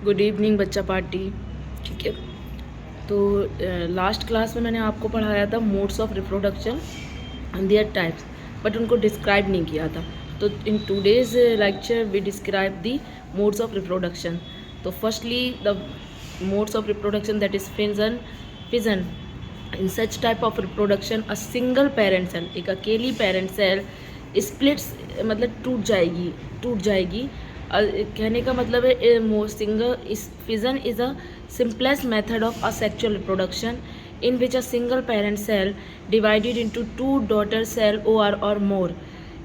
Good evening बच्चा party. ठीक है, तो लास्ट क्लास में मैंने आपको पढ़ाया था modes of reproduction and their types, but उनको डिस्क्राइब नहीं किया था। तो in today's lecture we describe the modes of reproduction. तो firstly the modes of reproduction that is fission. In such type of reproduction a single parent cell, एक अकेली parent cell splits, मतलब टूट जाएगी। कहने का मतलब है single fission is a simplest method of asexual reproduction in which a single parent cell divided into two daughter cell or more.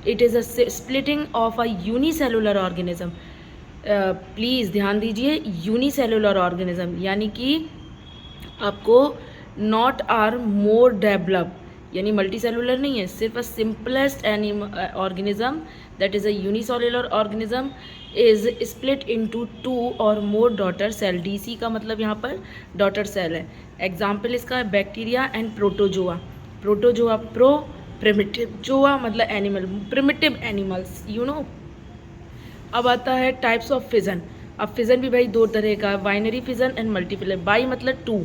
It is a splitting of a unicellular organism. Please ध्यान दीजिए, unicellular organism यानी कि आपको not are more develop, यानी multi cellular नहीं है, सिर्फ अ simplest organism that is a unicellular organism is split into two और मोर डॉटर सेल। डीसी का मतलब यहाँ पर डॉटर सेल है। एग्जाम्पल इसका है bacteria and protozoa. Protozoa pro, primitive zoa मतलब animal, primitive animals you know. अब आता है टाइप्स ऑफ फिजन। अब फिजन भी भाई दो तरह का, binary fission and multiple. Bi मतलब टू,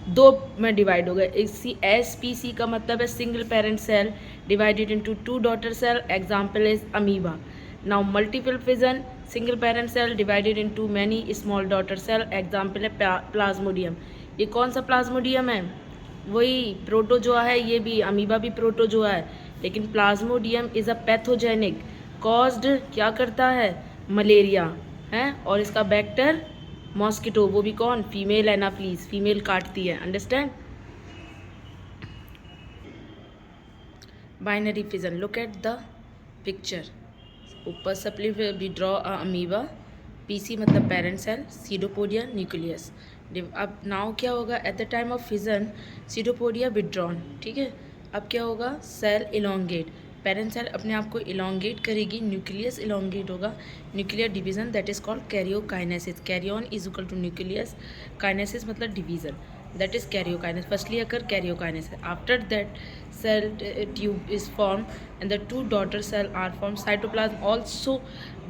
दो में डिवाइड हो गए। इसी एस पी सी का मतलब है single parent cell divided into two daughter cell, example is amoeba. Now multiple fission, single parent cell divided into many small daughter cell, example है प्लाज्मोडियम। ये कौन सा प्लाज्मोडियम है? वही प्रोटोजोआ है, ये भी अमीबा भी प्रोटोजोआ है, लेकिन Plasmodium is a pathogenic, caused क्या करता है? मलेरिया है। और इसका बैक्टर मॉस्किटो, वो भी कौन? फीमेल एनाफ्लीज, फीमेल काटती है। Understand? Binary fission, look at the picture. ऊपर suppose we draw a amoeba, PC मतलब पेरेंट सेल, सीडोपोडिया न्यूक्लियस। अब नाउ क्या होगा? At the time of fission pseudopodia withdrawn, ठीक है। अब क्या होगा? सेल इलोंगेट, पेरेंट सेल अपने आप को इलोंगेट करेगी, न्यूक्लियस इलोंगेट होगा, nuclear division that is called karyokinesis. Karyon is equal to nucleus, kinesis मतलब division, that is karyokinesis. Firstly occur karyokinesis. After that cell tube is formed and the two daughter cell are formed. Cytoplasm also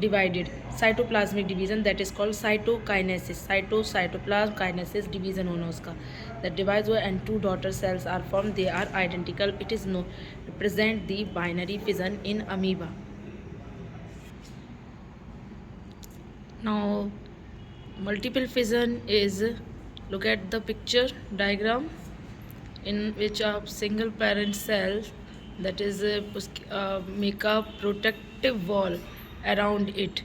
divided, cytoplasmic division that is called cytokinesis. Cytoplasm kinesis division होना उसका, that divides हुआ and two daughter cells are formed. They are identical. It is no represent the binary fission in amoeba. Now multiple fission is, look at the picture diagram in which a single parent cell that is make a protective wall around it,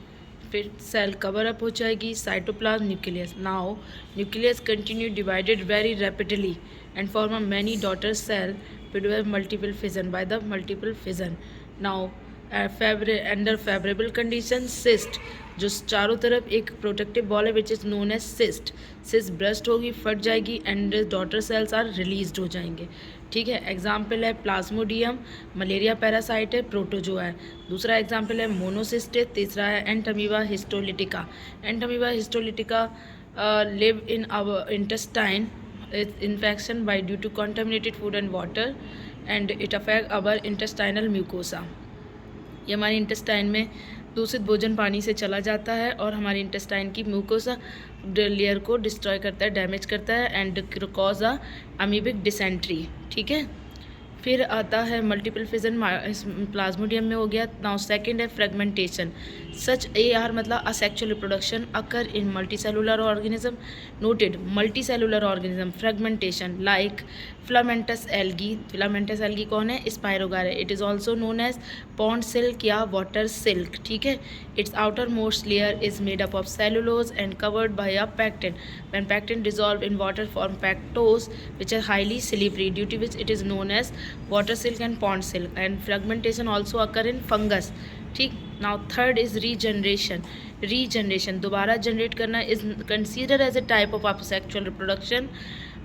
फिर cell cover up हो जाएगी, cytoplasm nucleus. Now nucleus continue divided very rapidly and form a many daughter cell produce multiple fission by the multiple fission. Now under favourable condition cyst, जो चारों तरफ एक protective ball है which is known as cyst. Cyst burst होगी, फट जाएगी and daughter cells are release हो जाएंगे, ठीक है। एग्जाम्पल है प्लाज्मोडियम, मलेरिया पैरासाइट है, प्रोटोजोआ है। दूसरा एग्जाम्पल है मोनोसिस्ट है। तीसरा है entamoeba histolytica. Entamoeba histolytica live in our intestine, infection by due to contaminated food and water and it affect our intestinal mucosa. ये हमारे इंटेस्टाइन में दूषित भोजन पानी से चला जाता है और हमारी इंटेस्टाइन की म्यूकोसा लेयर को डिस्ट्रॉय करता है, डैमेज करता है and cause a amoebic dysentery, ठीक है। फिर आता है मल्टीपल फिजन, प्लाज्मोडियम में हो गया। नाउ सेकंड है फ्रेगमेंटेशन। सच ए आर मतलब asexual reproduction occur in multicellular organism. Noted multicellular organism fragmentation like filamentous algae. Filamentous algae कौन है? स्पाइरोगार है। It is also known as pond silk या water silk, ठीक है। Its outermost layer is made up of cellulose and covered by a pectin. When pectin dissolve in water form pectose which are highly slippery, due to which it is known as water silk and pond silk, and fragmentation also occur in fungus, ठीक। now third is regeneration. regeneration दोबारा generate करना is considered as a type of asexual reproduction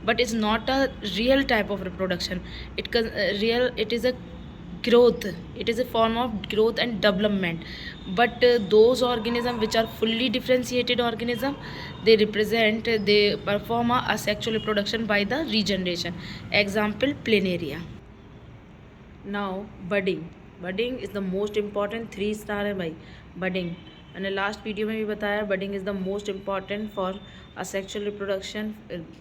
but is not a real type of reproduction. It is a growth, it is a form of growth and development, but those organisms which are fully differentiated organism, they perform a asexual reproduction by the regeneration. Example planaria. Now budding is the most important, 3 star है भाई budding. मैंने last video में भी बताया budding is the most important for asexual reproduction.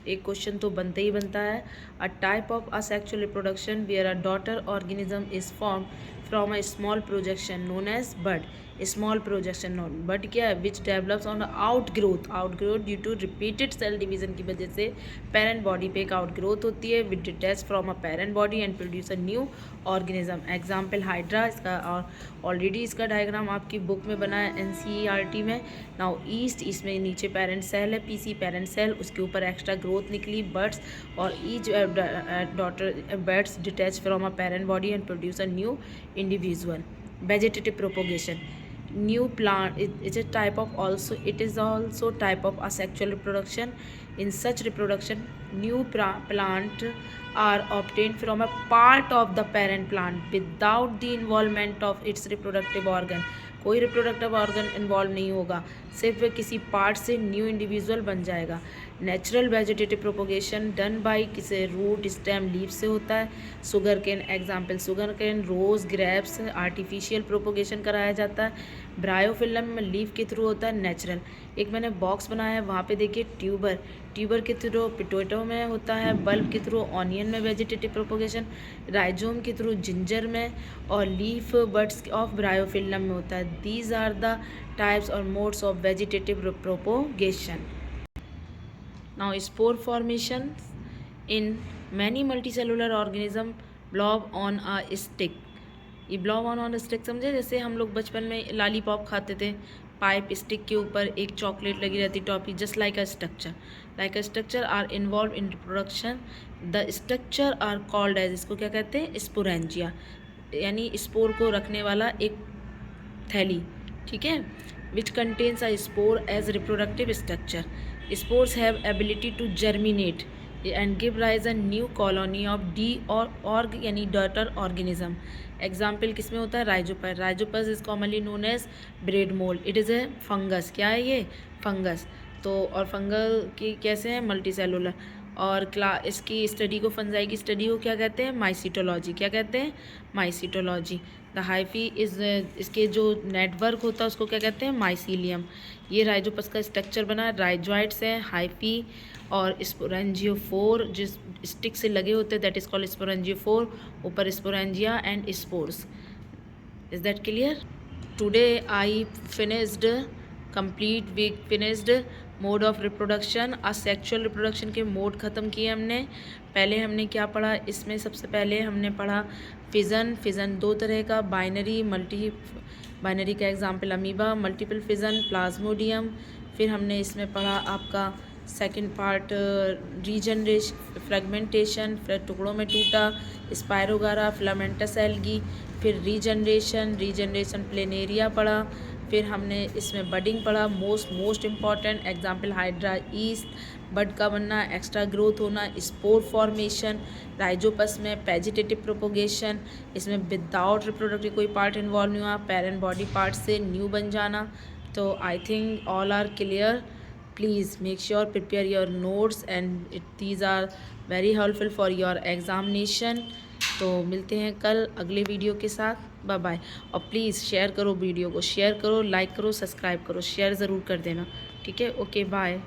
एक question तो बनता ही बनता है। A type of asexual reproduction where a daughter organism is form from a small projection known as bud. Small projection known bud क्या है, which develops on outgrowth due to repeated cell division की वजह से parent body पे एक outgrowth होती है with detach from a parent body and produce a new organism. Example hydra. इसका और ऑलरेडी इसका डायग्राम आपकी बुक में बना है NCERT में। नाउ ईस्ट, इसमें नीचे पेरेंट सेल है PC पेरेंट सेल, उसके ऊपर एक्स्ट्रा ग्रोथ निकली बर्ड्स और each daughter birds detach from a parent body and produce a new individual. Vegetative propagation, new plant, it is also type of asexual reproduction. In such reproduction, new plant are obtained from a part of the parent plant without the involvement of its reproductive organ. कोई reproductive organ involve नहीं होगा, सिर्फ किसी part से new individual बन जाएगा। Natural vegetative propagation done by किसी root stem leave से होता है। Sugar cane, example sugar cane, rose, grapes. Artificial propagation कराया जाता है। ब्रायोफिल्म लीफ के थ्रू होता है नेचुरल। एक मैंने बॉक्स बनाया है, वहाँ पे देखिए ट्यूबर के थ्रू पोटैटो में होता है, बल्ब के थ्रू ऑनियन में वेजिटेटिव प्रोपोगेशन, राइजोम के थ्रू जिंजर में और लीफ बड्स ऑफ ब्रायोफिल्म में होता है। दीज आर द टाइप्स और modes of vegetative propagation. Now spore formation in many multicellular organism blob on a stick. ये ब्लॉब ऑन स्टिक समझे, जैसे हम लोग बचपन में लॉलीपॉप खाते थे, पाइप स्टिक के ऊपर एक चॉकलेट लगी रहती toffee, just like a structure are involve in reproduction. The structure are called as, इसको क्या कहते हैं, स्पोरेंजिया, यानी स्पोर को रखने वाला एक थैली, ठीक है। Which contains a spore as reproductive structure. Spores have ability to germinate and give rise a new colony of डी और ऑर्ग यानी डॉटर ऑर्गेनिज्म। एग्जाम्पल किस में होता है, rhizopus is commonly known as bread mould. It is a fungus, क्या है ये, फंगस। तो और फंगल की कैसे हैं, मल्टी सेलुलर। और इसकी स्टडी को, फंजाई की स्टडी को क्या कहते हैं, माइसिटोलॉजी। क्या कहते हैं, माइसिटोलॉजी। द हाइफी इज, इसके जो नेटवर्क होता है उसको क्या कहते हैं, माइसीलियम। ये राइजोपस का स्ट्रक्चर बना है, राइजोइड्स हैं, हाइफी और स्पोरेंजियोफोर जिस स्टिक से लगे होते हैं, दैट इज कॉल्ड स्पोरेंजियोफोर। ऊपर sporangia and spores. Is that clear? Today I finished mode of reproduction. Asexual reproduction के मोड ख़त्म किए हमने। पहले हमने क्या पढ़ा, इसमें सबसे पहले हमने पढ़ा फिज़न दो तरह का, बाइनरी का example amoeba, multiple fission Plasmodium. फिर हमने इसमें पढ़ा आपका सेकंड पार्ट रीजनरेशन, फ्रेगमेंटेशन, फिर टुकड़ों में टूटा, स्पायरोगारा, फिलामेंटस एल्गी। फिर रीजनरेशन प्लेनेरिया पढ़ा। फिर हमने इसमें बडिंग पढ़ा, most important example hydra yeast, bud का बनना, एक्स्ट्रा ग्रोथ होना, स्पोर फॉर्मेशन, राइजोपस में वेजिटेटिव प्रोपोगेशन, इसमें विदाउट रिप्रोडक्टिव कोई पार्ट इन्वॉल्व नहीं हुआ, पेरेंट बॉडी पार्ट से न्यू बन जाना। तो I think all are clear. Please make sure prepare your notes and these are very helpful for your examination. तो मिलते हैं कल अगले वीडियो के साथ। बाय बाय। और प्लीज़ शेयर करो, वीडियो को शेयर करो, लाइक करो, सब्सक्राइब करो, शेयर ज़रूर कर देना, ठीक है। Okay bye.